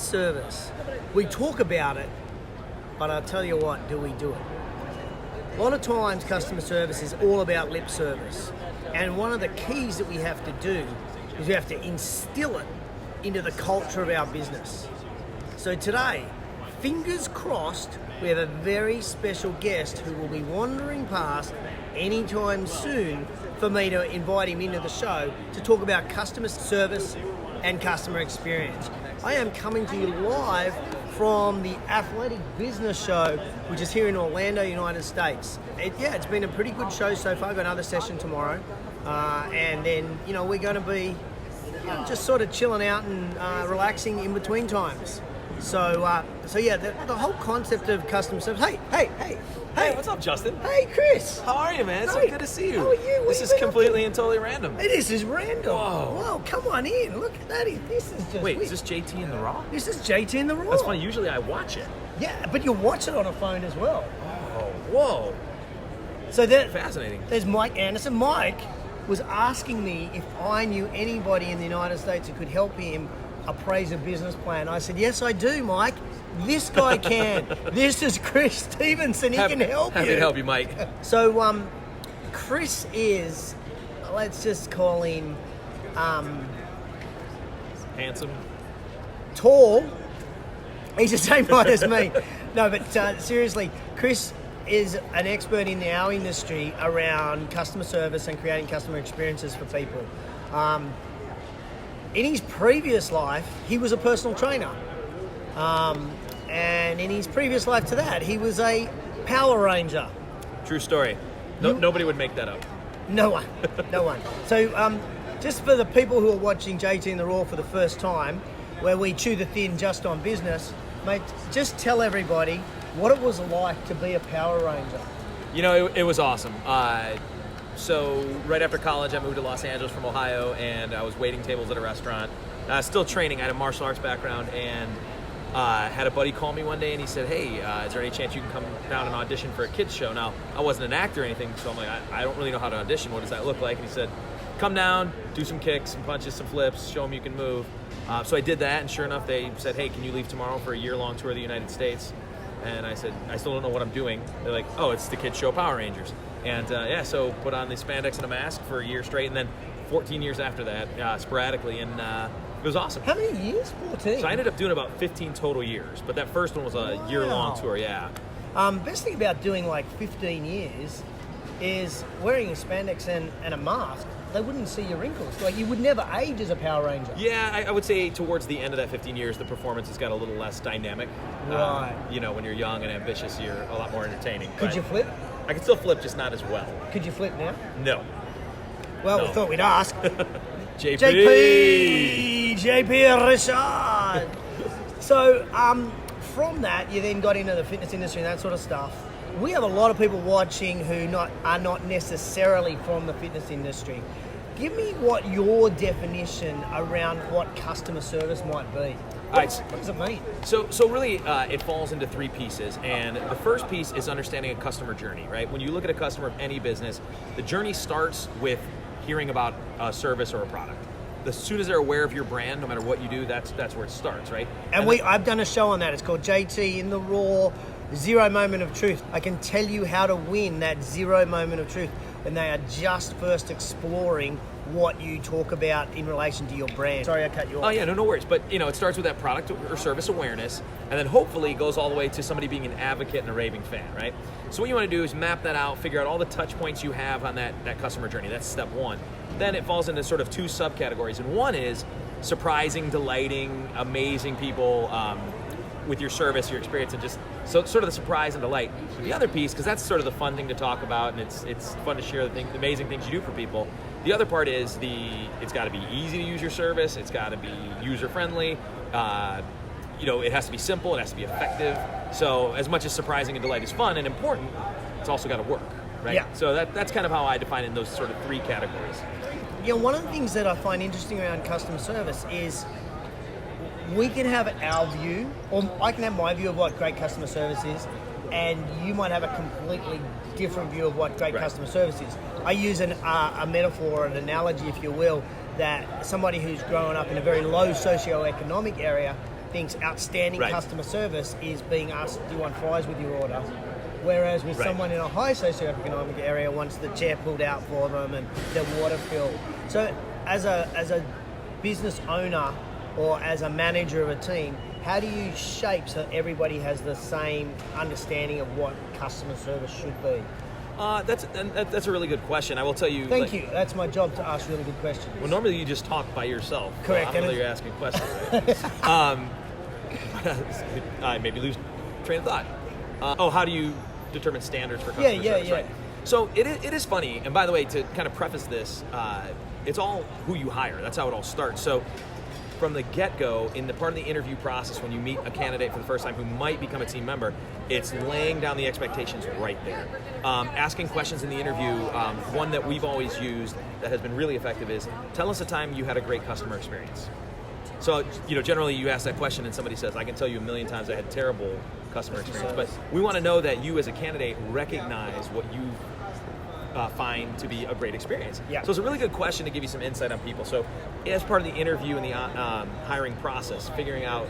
service, we talk about it, but I'll tell you what, do we do it? A lot of times customer service is all about lip service. And one of the keys that we have to do is we have to instill it into the culture of our business. So today, fingers crossed, we have a very special guest who will be wandering past anytime soon for me to invite him into the show to talk about customer service and customer experience. I am coming to you live from the Athletic Business Show, which is here in Orlando, United States. It's been a pretty good show so far. I've got another session tomorrow. And then, we're going to be just sort of chilling out and relaxing in between times. So the whole concept of customer service. Hey, what's up, Justin? Hey, Chris. How are you, man? It's so good to see you. How are you? This is completely and totally random. This is random. Whoa, come on in. Look at that. This is just... Wait, is this JT in the Raw? This is JT in the Raw. That's funny. Usually I watch it. Yeah, but you'll watch it on a phone as well. Oh, whoa. So fascinating. There's Mike Anderson. Mike was asking me if I knew anybody in the United States who could help him appraise a business plan. I said, yes, I do, Mike. This guy can. This is Chris Stevenson. He can help you. Happy to help you, Mike. So, Chris is, let's just call him... handsome. Tall. He's the same height as me. No, but seriously, Chris is an expert in our industry around customer service and creating customer experiences for people. In his previous life, he was a personal trainer. And in his previous life to that, he was a Power Ranger. True story. Nobody would make that up. No one. So just for the people who are watching JT in the Raw for the first time, where we chew the thin just on business, mate, just tell everybody what it was like to be a Power Ranger. It was awesome. So right after college, I moved to Los Angeles from Ohio, and I was waiting tables at a restaurant. Still training. I had a martial arts background, and had a buddy call me one day, and he said, hey, is there any chance you can come down and audition for a kids show? Now, I wasn't an actor or anything, so I'm like, I don't really know how to audition. What does that look like? And he said, come down, do some kicks, some punches, some flips, show them you can move. So I did that, and sure enough, they said, hey, can you leave tomorrow for a year-long tour of the United States? And I said, I still don't know what I'm doing. They're like, oh, it's the kids show Power Rangers. And so put on the spandex and a mask for a year straight, and then 14 years after that, sporadically, and it was awesome. How many years? 14? So I ended up doing about 15 total years, but that first one was a year-long tour, yeah. Best thing about doing like 15 years is wearing a spandex and a mask. They wouldn't see your wrinkles. Like, you would never age as a Power Ranger. Yeah, I would say towards the end of that 15 years, the performance has got a little less dynamic. Right. When you're young and ambitious, you're a lot more entertaining. Could you flip? I can still flip, just not as well. Could you flip now? No. Well, No. we thought we'd ask. JP Rashad. So, from that, you then got into the fitness industry and that sort of stuff. We have a lot of people watching who are not necessarily from the fitness industry. Give me what your definition around what customer service might be. What does it mean? So really, it falls into three pieces, and the first piece is understanding a customer journey, right? When you look at a customer of any business, the journey starts with hearing about a service or a product. As soon as they're aware of your brand, no matter what you do, that's where it starts, right? And I've done a show on that. It's called JT in the Raw, Zero Moment of Truth. I can tell you how to win that zero moment of truth when they are just first exploring what you talk about in relation to your brand. Sorry, I cut you off. Oh yeah, no worries. But it starts with that product or service awareness, and then hopefully it goes all the way to somebody being an advocate and a raving fan, right? So what you want to do is map that out, figure out all the touch points you have on that customer journey. That's step one. Then it falls into sort of two subcategories, and one is surprising, delighting, amazing people with your service, your experience, and just so sort of the surprise and delight. The other piece, because that's sort of the fun thing to talk about, and it's fun to share the amazing things you do for people. The other part is it's got to be easy to use your service. It's got to be user friendly. It has to be simple. It has to be effective. So as much as surprising and delight is fun and important, it's also got to work, right? Yeah. So that's kind of how I define it in those sort of three categories. One of the things that I find interesting around customer service is we can have our view, or I can have my view of what great customer service is, and you might have a completely different view of what great customer service is. I use a metaphor, an analogy, if you will, that somebody who's grown up in a very low socioeconomic area thinks outstanding Right. customer service is being asked, do you want fries with your order? Whereas with Right. someone in a high socioeconomic area wants the chair pulled out for them and their water filled. So as a business owner or as a manager of a team, how do you shape so everybody has the same understanding of what customer service should be? That's a really good question. I will tell you. Thank you. That's my job, to ask really good questions. Well, normally you just talk by yourself. Correct. I don't know that you're asking questions. Right? I maybe lose train of thought. How do you determine standards for customer service? Right. So it is funny. And by the way, to kind of preface this, it's all who you hire. That's how it all starts. So from the get-go, in the part of the interview process, when you meet a candidate for the first time who might become a team member, it's laying down the expectations right there. Asking questions in the interview, one that we've always used that has been really effective is, tell us a time you had a great customer experience. So, generally you ask that question and somebody says, I can tell you a million times I had terrible customer experience, but we want to know that you as a candidate recognize what you find to be a great experience. Yeah. So it's a really good question to give you some insight on people. So as part of the interview and the hiring process, figuring out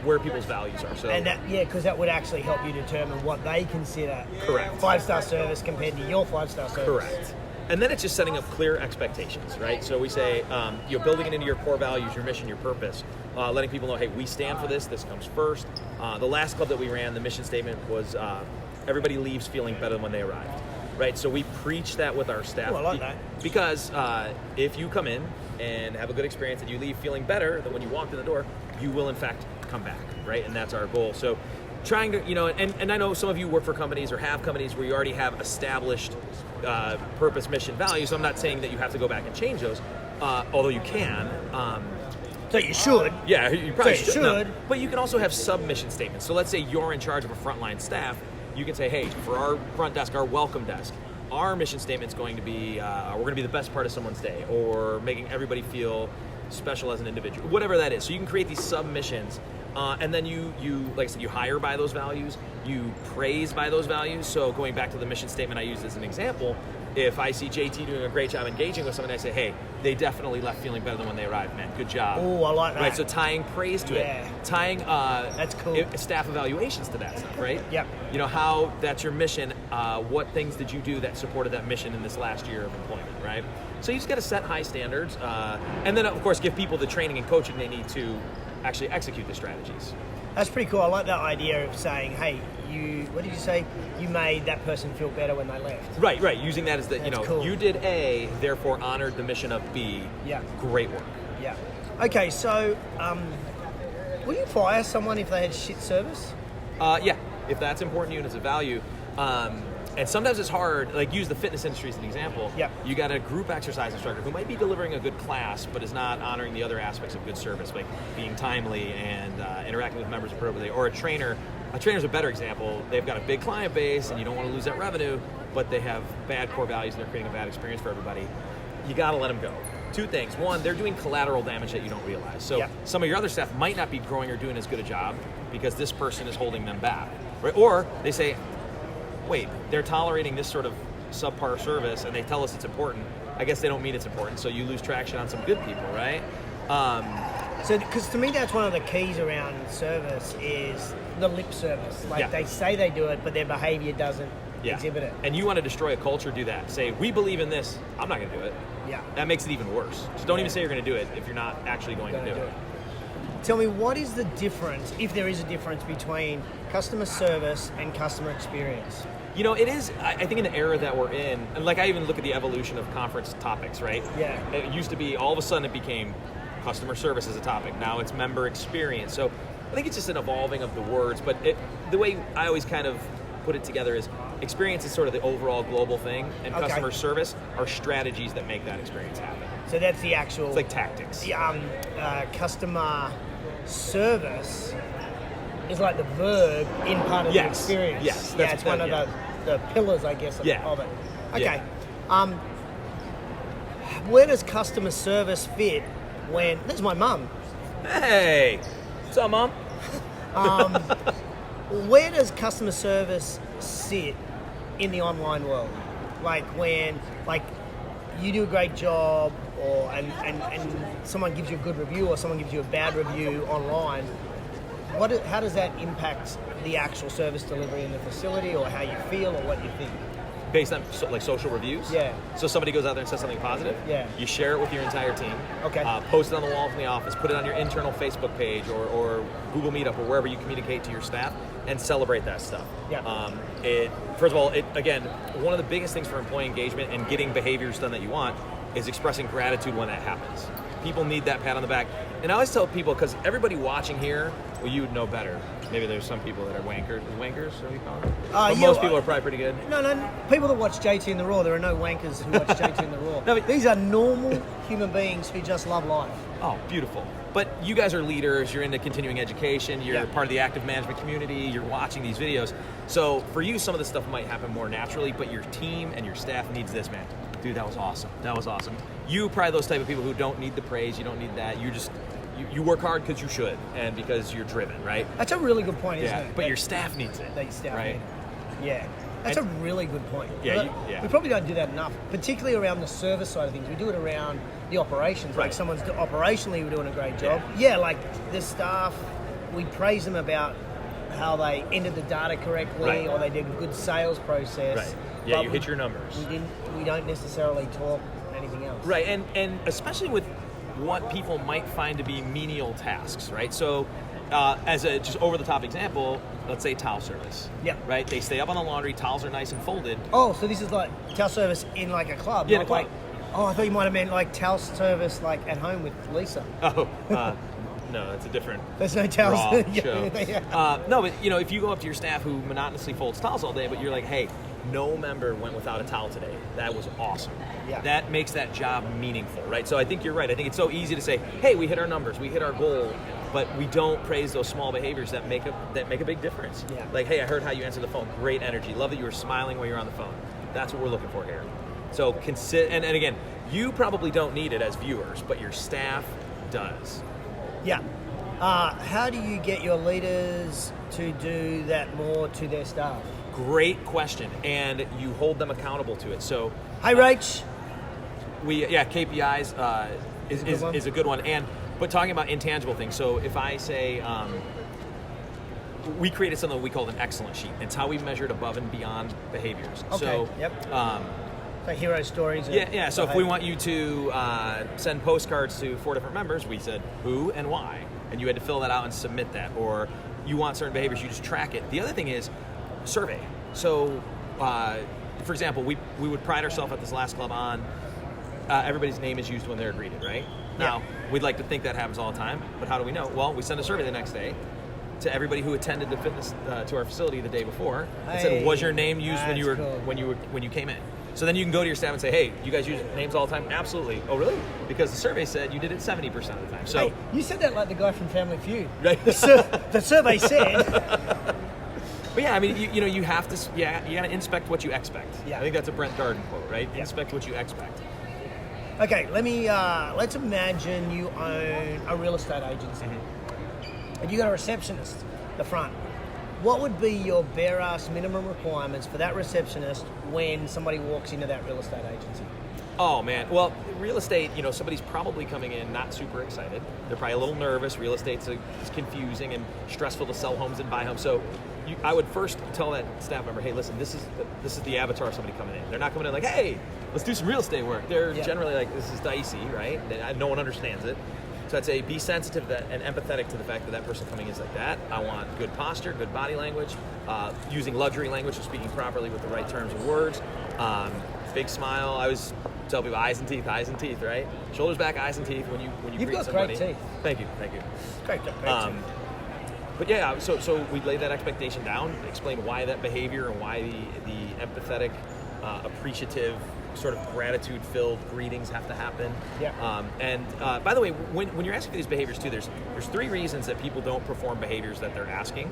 where people's values are. So because that would actually help you determine what they consider Correct. 5-star service compared to your 5-star service. Correct. And then it's just setting up clear expectations, right? So we say, building it into your core values, your mission, your purpose, letting people know, hey, we stand for this comes first. The last club that we ran, the mission statement was, everybody leaves feeling better than when they arrived, right? So we preach that with our staff. Oh, I like that. Because if you come in and have a good experience and you leave feeling better than when you walked in the door, you will in fact come back, right? And that's our goal. So trying to, and I know some of you work for companies or have companies where you already have established purpose, mission, value. So I'm not saying that you have to go back and change those, although you can. So you should. Yeah, you probably So you should. No. should. But you can also have sub-mission statements. So let's say you're in charge of a frontline staff. You can say, hey, for our front desk, our welcome desk, our mission statement is going to be, we're going to be the best part of someone's day, or making everybody feel special as an individual, whatever that is. So you can create these sub-missions, and then you, like I said, you hire by those values, you praise by those values. So going back to the mission statement I used as an example, if I see JT doing a great job engaging with someone, I say, hey, they definitely left feeling better than when they arrived, man. Good job. Oh, I like that. Right, so tying praise to it, tying that's cool. Staff evaluations to that stuff, right? Yep. How that's your mission, what things did you do that supported that mission in this last year of employment, right? So you just got to set high standards, and then of course give people the training and coaching they need to actually execute the strategies. That's pretty cool. I like that idea of saying, hey, what did you say? You made that person feel better when they left. Right. Using that as the, cool. You did A, therefore honored the mission of B. Yeah. Great work. Yeah. Okay, so will you fire someone if they had shit service? Yeah, if that's important to you and it's a value. And sometimes it's hard, like use the fitness industry as an example. Yep. You got a group exercise instructor who might be delivering a good class, but is not honoring the other aspects of good service, like being timely and interacting with members appropriately. Or a trainer. A trainer's a better example. They've got a big client base and you don't want to lose that revenue, but they have bad core values and they're creating a bad experience for everybody. You got to let them go. Two things. One, they're doing collateral damage that you don't realize. So some of your other staff might not be growing or doing as good a job because this person is holding them back. Right? Or they say, wait, they're tolerating this sort of subpar service and they tell us it's important. I guess they don't mean it's important, so you lose traction on some good people, right? So, because to me that's one of the keys around service is the lip service. Like they say they do it, but their behavior doesn't exhibit it. And you want to destroy a culture, do that. Say, we believe in this, I'm not going to do it. Yeah. That makes it even worse. So don't even say you're going to do it if you're not actually going to do it. Tell me, what is the difference, if there is a difference, between customer service and customer experience? It is, I think in the era that we're in, and like I even look at the evolution of conference topics, right? Yeah. It used to be, all of a sudden it became customer service as a topic. Now it's member experience. So I think it's just an evolving of the words, but the way I always kind of put it together is experience is sort of the overall global thing, and customer service are strategies that make that experience happen. So that's the actual... It's like tactics. The customer service is like the verb in part of the experience. Yes. Yeah, it's one of the pillars, I guess, of it. Okay. Yeah. Where does customer service fit when... There's my mum. Hey! What's up, Mom? Where does customer service sit in the online world? Like when you do a great job and someone gives you a good review or someone gives you a bad review online, how does that impact the actual service delivery in the facility, or how you feel, or what you think? Based on like social reviews? Yeah. So somebody goes out there and says something positive? Yeah. You share it with your entire team. Okay. Post it on the wall from the office. Put it on your internal Facebook page or Google Meetup or wherever you communicate to your staff, and celebrate that stuff. Yeah. First of all, again, one of the biggest things for employee engagement and getting behaviors done that you want is expressing gratitude when that happens. People need that pat on the back. And I always tell people, because everybody watching here, well, you would know better. Maybe there's some people that are wankers. Wankers, what do you call them? But most people are probably pretty good. No. People that watch JT in the Raw, there are no wankers who watch JT in the Raw. No, but these are normal human beings who just love life. Oh, beautiful. But you guys are leaders, you're into continuing education, you're part of the active management community, you're watching these videos. So for you, some of this stuff might happen more naturally, but your team and your staff needs this, man. Dude, that was awesome. That was awesome. You probably those type of people who don't need the praise, you don't need that. You work hard because you should and because you're driven, right? That's a really good point, isn't it? But your staff needs it. Your staff right? need it. Yeah. That's a really good point. Yeah, We probably don't do that enough, particularly around the service side of things. We do it around the operations. Right. Like operationally, we're doing a great job. Yeah, like the staff, we praise them about how they entered the data correctly, or they did a good sales process. Right. Yeah, you hit your numbers. We don't necessarily talk anything else. Right, and especially with what people might find to be menial tasks, right? So as a just over-the-top example, let's say towel service. Yeah. Right? They stay up on the laundry, towels are nice and folded. Oh, so this is like towel service in like a club? Yeah, not a club. Like, I thought you might have meant like towel service like at home with Lisa. Oh, no, that's a different There's no towels. raw show. Yeah. No, but if you go up to your staff who monotonously folds towels all day, but you're like, hey, no member went without a towel today. That was awesome. Yeah. That makes that job meaningful, right? So I think you're right. I think it's so easy to say, hey, we hit our numbers, we hit our goal, but we don't praise those small behaviors that make a big difference. Yeah. Like, hey, I heard how you answered the phone. Great energy. Love that you were smiling while you're on the phone. That's what we're looking for here. So and again, you probably don't need it as viewers, but your staff does. Yeah. How do you get your leaders to do that more to their staff? Great question, and you hold them accountable to it. So, hey, Rach. KPIs is a good one. But talking about intangible things. So if I say we created something we called an excellence sheet. It's how we measured above and beyond behaviors. Okay. So, like hero stories. Yeah. So if we want you to send postcards to 4 different members, we said who and why, and you had to fill that out and submit that. Or you want certain behaviors, you just track it. The other thing is survey. So, for example, we would pride ourselves at this last club on everybody's name is used when they're greeted, right? Now, we'd like to think that happens all the time, but how do we know? Well, we send a survey the next day to everybody who attended the fitness to our facility the day before and said, was your name used when you came in? So then you can go to your staff and say, hey, you guys use names all the time? Absolutely. Oh, really? Because the survey said you did it 70% of the time. So hey, you said that like the guy from Family Feud. Right. The survey said. But yeah, I mean, you have to, you got to inspect what you expect. Yeah. I think that's a Brent Darden quote, right? Yeah. Inspect what you expect. Okay, let's imagine you own a real estate agency. Mm-hmm. And you got a receptionist, the front. What would be your bare-ass minimum requirements for that receptionist when somebody walks into that real estate agency? Oh, man. Well, real estate, somebody's probably coming in not super excited. They're probably a little nervous. Real estate's confusing and stressful to sell homes and buy homes. So I would first tell that staff member, hey, listen, this is the avatar of somebody coming in. They're not coming in like, hey, let's do some real estate work. They're generally like, this is dicey, right? No one understands it. So I'd say be sensitive to that and empathetic to the fact that person coming in is like that. I want good posture, good body language, using luxury language, so speaking properly with the right terms and words. Big smile. I always tell people eyes and teeth, right? Shoulders back, eyes and teeth when you You've greet got somebody. great teeth. Thank you. Great teeth. But yeah, so we lay that expectation down, explain why that behavior and why the empathetic, appreciative, sort of gratitude-filled greetings have to happen. Yeah. And by the way, when you're asking for these behaviors too, there's 3 reasons that people don't perform behaviors that they're asking.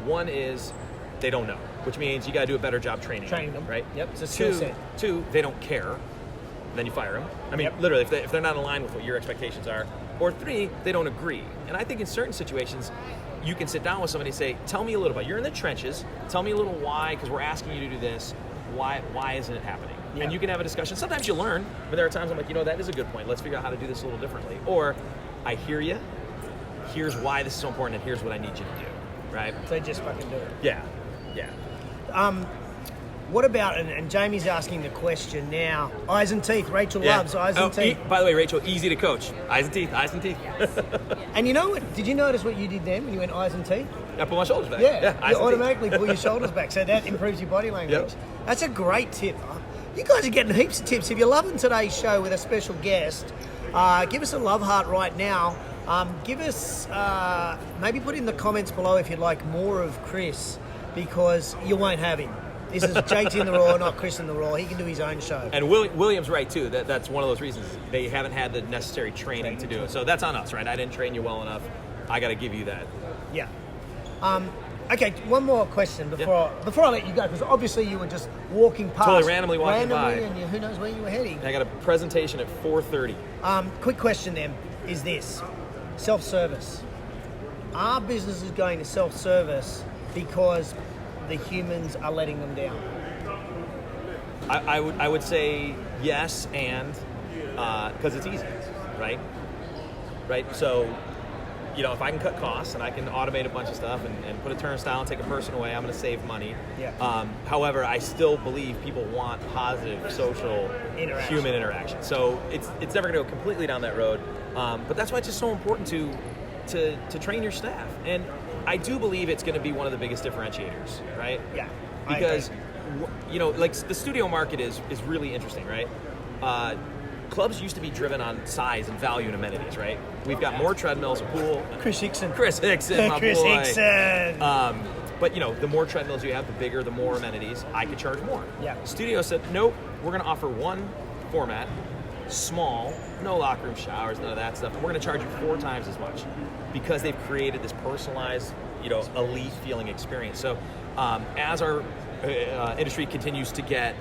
One is they don't know, which means you got to do a better job training them, right? Yep. It's a skill set. 2, they don't care. Then you fire them. I mean, literally, if they're not aligned with what your expectations are. Or 3, they don't agree. And I think in certain situations, you can sit down with somebody and say, tell me a little bit. You're in the trenches. Tell me a little why, because we're asking you to do this. Why isn't it happening? Yeah. And you can have a discussion. Sometimes you learn, but there are times I'm like, that is a good point. Let's figure out how to do this a little differently. Or, I hear you. here's why this is so important, and here's what I need you to do, right? So just fucking do it. Yeah. What about, and Jamie's asking the question now, eyes and teeth. Rachel loves eyes and teeth. By the way, Rachel, easy to coach. Eyes and teeth, eyes and teeth. And you know what? Did you notice what you did then when you went eyes and teeth? I pull my shoulders back. Yeah, eyes you and automatically pull your shoulders back, so that improves your body language. Yep. That's a great tip. You guys are getting heaps of tips. If you're loving today's show with a special guest, give us a love heart right now. Give us, maybe put in the comments below if you'd like more of Chris, because you won't have him. This is JT in the Raw, not Chris in the Raw. He can do his own show. And William's right, too. That's one of those reasons. They haven't had the necessary training to do it. So that's on us, right? I didn't train you well enough. I got to give you that. Yeah. Okay, one more question before I let you go, because obviously you were just walking past. Totally randomly walking by. And who knows where you were heading. And I got a presentation at 4:30. Quick question then is this. Self-service. Are businesses going to self-service because the humans are letting them down? I would say yes, and because it's easy, right? So, if I can cut costs and I can automate a bunch of stuff and put a turnstile and take a person away, I'm going to save money. Yeah. However, I still believe people want positive social human interaction. So it's never going to go completely down that road. But that's why it's just so important to train your staff. And I do believe it's going to be one of the biggest differentiators, right? Yeah. Because, like the studio market is really interesting, right? Clubs used to be driven on size and value and amenities, right? We've got more treadmills, a pool. Chris Hickson, my Chris boy. Hickson. But the more treadmills you have, the bigger, the more amenities. I could charge more. Yeah. Studio said, nope, we're going to offer one format, small, no locker room showers, none of that stuff. We're going to charge you 4 times as much because they've created this personalized, elite feeling experience. So as our industry continues to get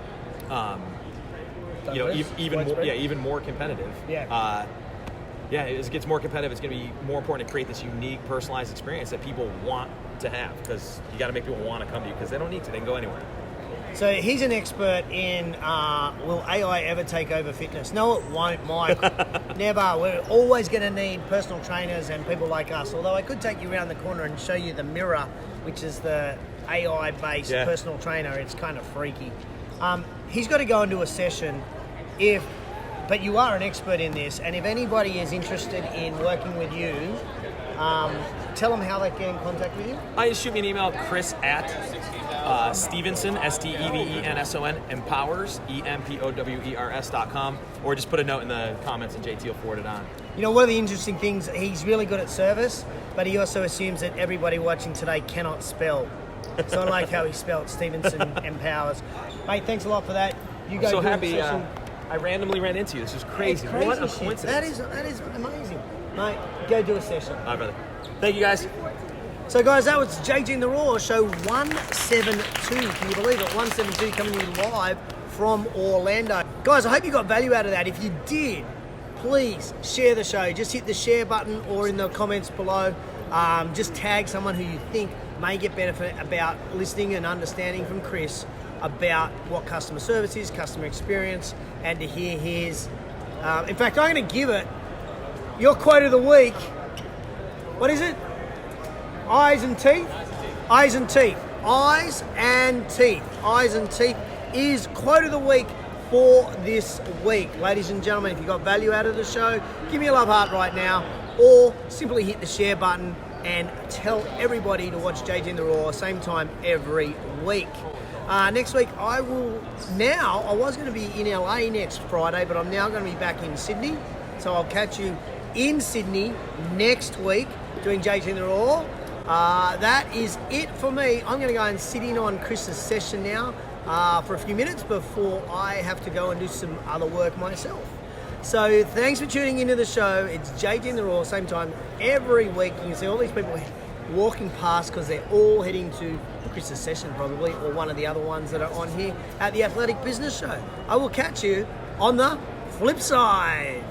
even more competitive. Yeah. As it gets more competitive, it's going to be more important to create this unique, personalized experience that people want to have, because you got to make people want to come to you, because they don't need to. They can go anywhere. So he's an expert in will AI ever take over fitness? No, it won't, Mike. Never. We're always going to need personal trainers and people like us. Although I could take you around the corner and show you the Mirror, which is the AI-based personal trainer. It's kind of freaky. He's got to go into a session but you are an expert in this, and if anybody is interested in working with you, tell them how they get in contact with you. Just shoot me an email, Chris at Stevenson, Stevenson, empowers, EMPOWERS.com, or just put a note in the comments and JT will forward it on. One of the interesting things, he's really good at service, but he also assumes that everybody watching today cannot spell. So I like how he spelled Stevenson empowers. Mate, thanks a lot for that. You go. I'm so happy. I randomly ran into you. This is crazy. Crazy what a shit. coincidence. That is amazing. Mate, go do a session. All right, brother. Thank you, guys. So, guys, that was JT in the Raw, show 172. Can you believe it? 172 coming to you live from Orlando. Guys, I hope you got value out of that. If you did, please share the show. Just hit the share button, or in the comments below, just tag someone who you think may get benefit about listening and understanding from Chris about what customer service is, customer experience, and to hear his... in fact, I'm going to give it your quote of the week. What is it? Eyes and teeth? Eyes and teeth. Eyes and teeth. Eyes and teeth is quote of the week for this week. Ladies and gentlemen, if you got value out of the show, give me a love heart right now, or simply hit the share button and tell everybody to watch JT in the Raw, same time every week. Next week, I was going to be in LA next Friday, but I'm now going to be back in Sydney. So I'll catch you in Sydney next week doing JT in the Raw. That is it for me. I'm going to go and sit in on Chris's session now for a few minutes before I have to go and do some other work myself. So thanks for tuning into the show. It's JT in the Raw, same time every week. You can see all these people walking past because they're all heading to Chris's session probably, or one of the other ones that are on here at the Athletic Business Show. I will catch you on the flip side.